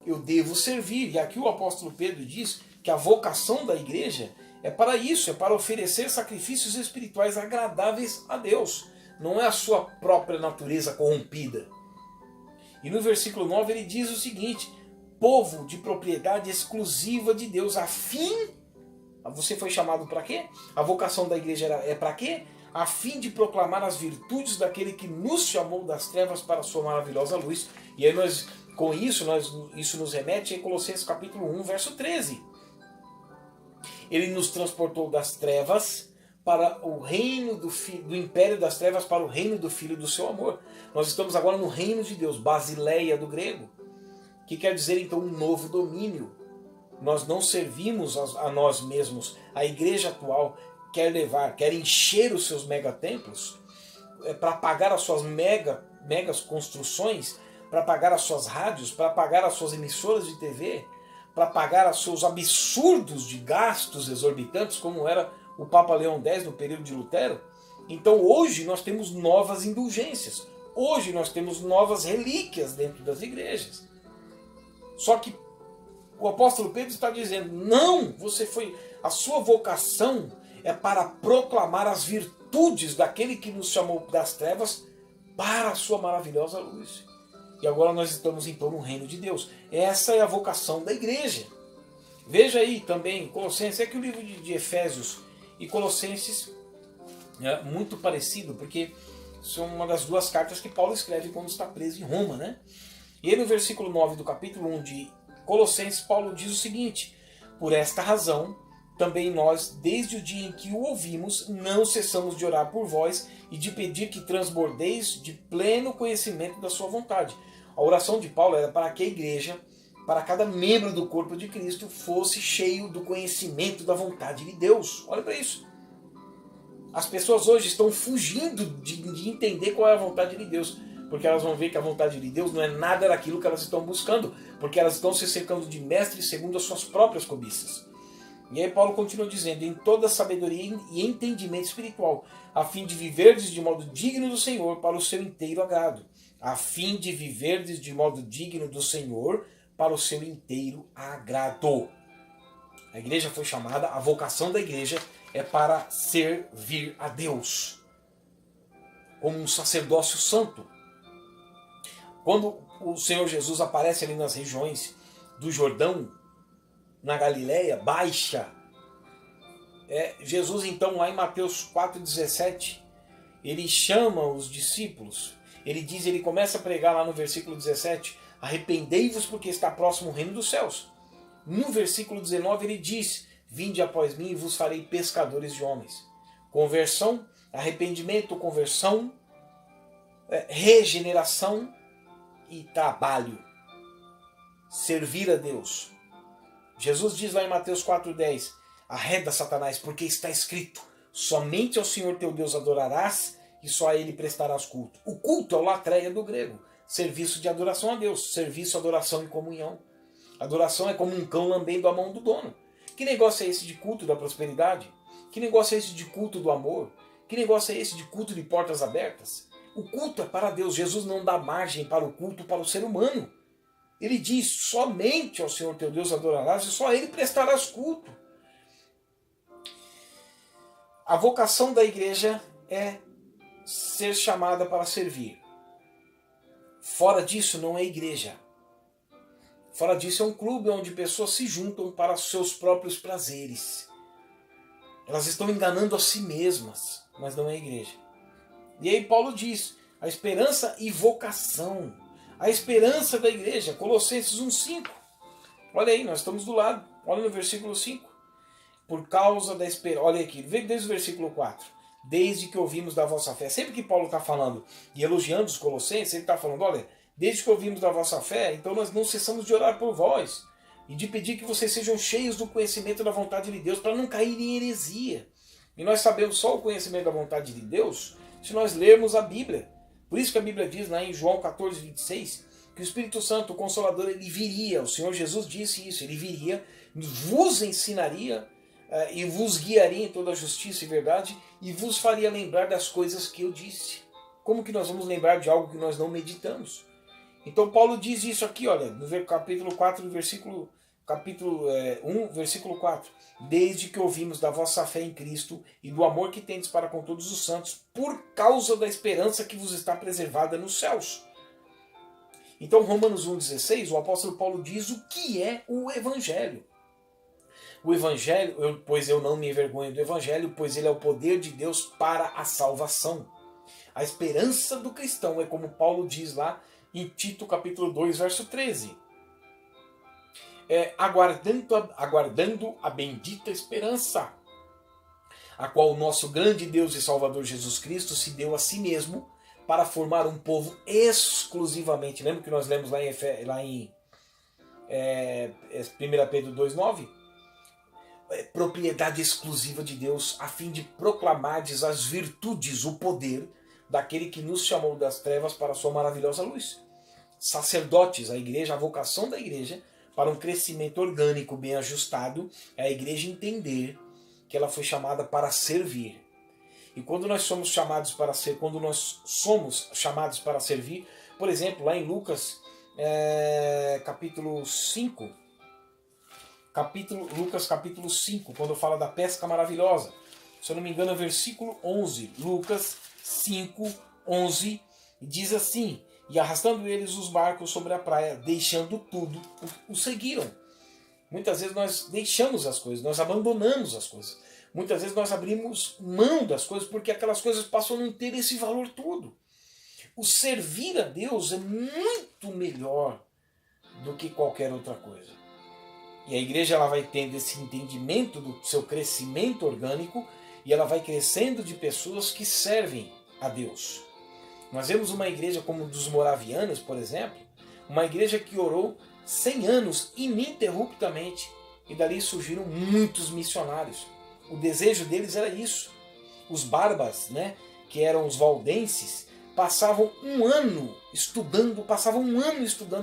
eu devo servir. E aqui o apóstolo Pedro diz que a vocação da igreja é para isso, é para oferecer sacrifícios espirituais agradáveis a Deus. Não é a sua própria natureza corrompida. E no versículo 9 ele diz o seguinte: povo de propriedade exclusiva de Deus, a fim... Você foi chamado para quê? A vocação da igreja é para quê? A fim de proclamar as virtudes daquele que nos chamou das trevas para a sua maravilhosa luz. E aí com isso, isso nos remete em Colossenses capítulo 1, verso 13. Ele nos transportou das trevas para o reino do império das trevas, para o reino do Filho do seu amor. Nós estamos agora no reino de Deus, Basileia do grego, que quer dizer então um novo domínio. Nós não servimos a nós mesmos. A igreja atual quer encher os seus megatemplos para pagar as suas megas construções, para pagar as suas rádios, para pagar as suas emissoras de TV, para pagar os seus absurdos de gastos exorbitantes, como era o Papa Leão X no período de Lutero. Então hoje nós temos novas indulgências. Hoje nós temos novas relíquias dentro das igrejas. Só que o apóstolo Pedro está dizendo, não, a sua vocação é para proclamar as virtudes daquele que nos chamou das trevas para a sua maravilhosa luz. E agora nós estamos então no reino de Deus. Essa é a vocação da igreja. Veja aí também, Colossenses, é que o livro de Efésios e Colossenses é muito parecido, porque são uma das duas cartas que Paulo escreve quando está preso em Roma, né? E aí no versículo 9 do capítulo 1 de Colossenses, Paulo diz o seguinte: por esta razão, também nós, desde o dia em que o ouvimos, não cessamos de orar por vós e de pedir que transbordeis de pleno conhecimento da sua vontade. A oração de Paulo era para que a igreja, para cada membro do corpo de Cristo, fosse cheio do conhecimento da vontade de Deus. Olha para isso. As pessoas hoje estão fugindo de entender qual é a vontade de Deus, porque elas vão ver que a vontade de Deus não é nada daquilo que elas estão buscando, porque elas estão se cercando de mestres segundo as suas próprias cobiças. E aí Paulo continua dizendo, em toda sabedoria e entendimento espiritual, a fim de viverdes de modo digno do Senhor para o seu inteiro agrado. A fim de viverdes de modo digno do Senhor para o seu inteiro agrado. A igreja foi chamada, a vocação da igreja é para servir a Deus, como um sacerdócio santo. Quando o Senhor Jesus aparece ali nas regiões do Jordão, na Galileia Baixa, Jesus então lá em Mateus 4,17, ele chama os discípulos, ele começa a pregar lá no versículo 17, arrependei-vos porque está próximo o reino dos céus. No versículo 19 ele diz, vinde após mim e vos farei pescadores de homens. Conversão, arrependimento, conversão, regeneração e trabalho. Servir a Deus. Jesus diz lá em Mateus 4,10, arreda Satanás, porque está escrito, somente ao Senhor teu Deus adorarás e só a ele prestarás culto. O culto é o latreia do grego, serviço de adoração a Deus, serviço, adoração e comunhão. Adoração é como um cão lambendo a mão do dono. Que negócio é esse de culto da prosperidade? Que negócio é esse de culto do amor? Que negócio é esse de culto de portas abertas? O culto é para Deus. Jesus não dá margem para o culto para o ser humano. Ele diz, somente ao Senhor teu Deus adorarás e só a ele prestarás culto. A vocação da igreja é ser chamada para servir. Fora disso não é igreja. Fora disso é um clube onde pessoas se juntam para os seus próprios prazeres. Elas estão enganando a si mesmas, mas não é igreja. E aí Paulo diz, a esperança e vocação. A esperança da igreja, Colossenses 1,5. Olha aí, nós estamos do lado. Olha no versículo 5. Por causa da esperança. Olha aqui, vem desde o versículo 4. Desde que ouvimos da vossa fé. Sempre que Paulo está falando e elogiando os colossenses, ele está falando, olha, desde que ouvimos da vossa fé, então nós não cessamos de orar por vós e de pedir que vocês sejam cheios do conhecimento da vontade de Deus para não cair em heresia. E nós sabemos só o conhecimento da vontade de Deus se nós lermos a Bíblia. Por isso que a Bíblia diz lá em João 14,26 que o Espírito Santo, o Consolador, ele viria, o Senhor Jesus disse isso, ele viria, vos ensinaria e vos guiaria em toda a justiça e verdade e vos faria lembrar das coisas que eu disse. Como que nós vamos lembrar de algo que nós não meditamos? Então Paulo diz isso aqui, olha, no capítulo 4, capítulo 1, versículo 4. Desde que ouvimos da vossa fé em Cristo e do amor que tendes para com todos os santos, por causa da esperança que vos está preservada nos céus. Então Romanos 1,16, o apóstolo Paulo diz o que é o Evangelho. O Evangelho, pois eu não me envergonho do Evangelho, pois ele é o poder de Deus para a salvação. A esperança do cristão é como Paulo diz lá em Tito capítulo 2, verso 13. Aguardando a bendita esperança, a qual o nosso grande Deus e Salvador Jesus Cristo se deu a si mesmo para formar um povo exclusivamente. Lembra que nós lemos lá em 1 Pedro 2,9? Propriedade exclusiva de Deus, a fim de proclamardes as virtudes, o poder daquele que nos chamou das trevas para a sua maravilhosa luz. Sacerdotes, a igreja, a vocação da igreja para um crescimento orgânico bem ajustado é a igreja entender que ela foi chamada para servir. E quando nós somos chamados para servir, por exemplo, lá em Lucas capítulo 5, Lucas capítulo 5, quando fala da pesca maravilhosa, se eu não me engano é versículo 11, Lucas 5, 11, diz assim: e arrastando eles os barcos sobre a praia, deixando tudo, o seguiram. Muitas vezes nós deixamos as coisas, nós abandonamos as coisas. Muitas vezes nós abrimos mão das coisas porque aquelas coisas passam a não ter esse valor todo. O servir a Deus é muito melhor do que qualquer outra coisa. E a igreja ela vai tendo esse entendimento do seu crescimento orgânico e ela vai crescendo de pessoas que servem a Deus. Nós vemos uma igreja como dos moravianos, por exemplo, uma igreja que orou 100 anos ininterruptamente e dali surgiram muitos missionários. O desejo deles era isso. Os barbas, né, que eram os valdenses, passavam um ano estudando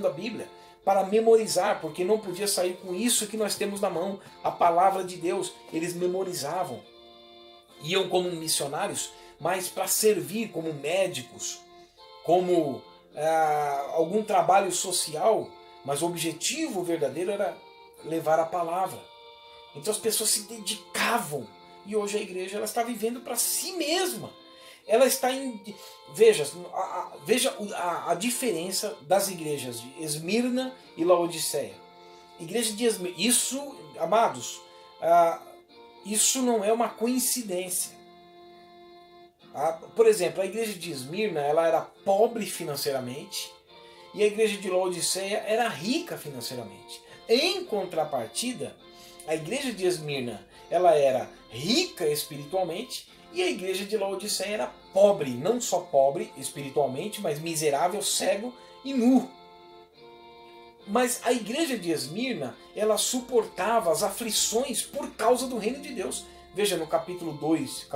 a Bíblia para memorizar, porque não podia sair com isso que nós temos na mão, a palavra de Deus. Eles memorizavam. Iam como missionários, mas para servir como médicos, como algum trabalho social, mas o objetivo verdadeiro era levar a palavra. Então as pessoas se dedicavam, e hoje a igreja ela está vivendo para si mesma. Ela está veja a diferença das igrejas de Esmirna e Laodiceia. Igreja de Esmirna, isso, amados, isso não é uma coincidência. Por exemplo, a igreja de Esmirna ela era pobre financeiramente e a igreja de Laodiceia era rica financeiramente. Em contrapartida, a igreja de Esmirna ela era rica espiritualmente e a igreja de Laodiceia era pobre, não só pobre espiritualmente, mas miserável, cego e nu. Mas a igreja de Esmirna, ela suportava as aflições por causa do reino de Deus. Veja no capítulo 2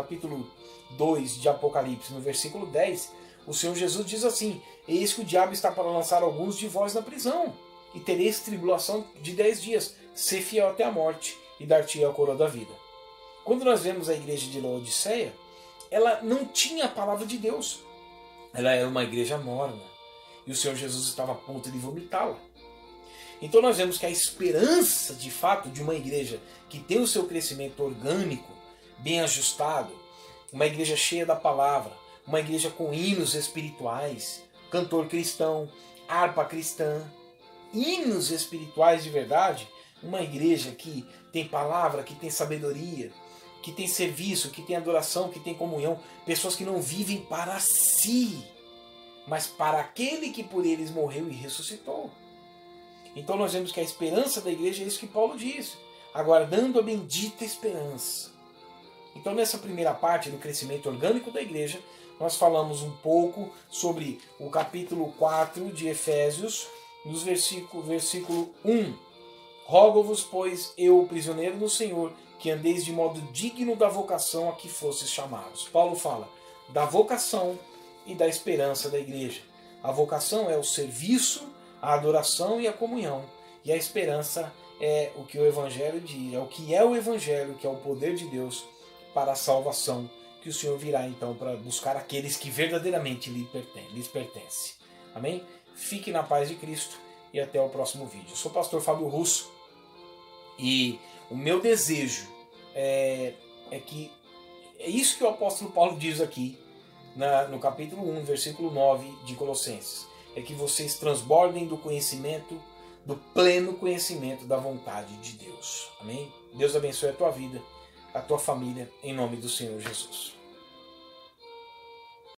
de Apocalipse, no versículo 10, o Senhor Jesus diz assim: eis que o diabo está para lançar alguns de vós na prisão, e tereis tribulação de 10 dias, ser fiel até a morte, e dar-te a coroa da vida. Quando nós vemos a igreja de Laodiceia, ela não tinha a palavra de Deus. Ela era uma igreja morna. E o Senhor Jesus estava a ponto de vomitá-la. Então nós vemos que a esperança, de fato, de uma igreja que tem o seu crescimento orgânico, bem ajustado, uma igreja cheia da palavra, uma igreja com hinos espirituais, cantor cristão, harpa cristã, hinos espirituais de verdade, uma igreja que tem palavra, que tem sabedoria, que tem serviço, que tem adoração, que tem comunhão, pessoas que não vivem para si, mas para aquele que por eles morreu e ressuscitou. Então nós vemos que a esperança da igreja é isso que Paulo diz, aguardando a bendita esperança. Então nessa primeira parte do crescimento orgânico da igreja, nós falamos um pouco sobre o capítulo 4 de Efésios, nos versículo 1. Rogo-vos, pois, eu, prisioneiro no Senhor, que andeis de modo digno da vocação a que fostes chamados. Paulo fala da vocação e da esperança da igreja. A vocação é o serviço, a adoração e a comunhão. E a esperança é o que o Evangelho diz, é o que é o Evangelho, que é o poder de Deus para a salvação, que o Senhor virá então para buscar aqueles que verdadeiramente lhes pertencem. Amém? fique na paz de Cristo e até o próximo vídeo. Eu sou o pastor Fábio Russo e o meu desejo é que é isso que o apóstolo Paulo diz aqui no capítulo 1, versículo 9 de Colossenses. É que vocês transbordem do conhecimento, do pleno conhecimento da vontade de Deus. Amém? Deus abençoe a tua vida, a tua família, em nome do Senhor Jesus.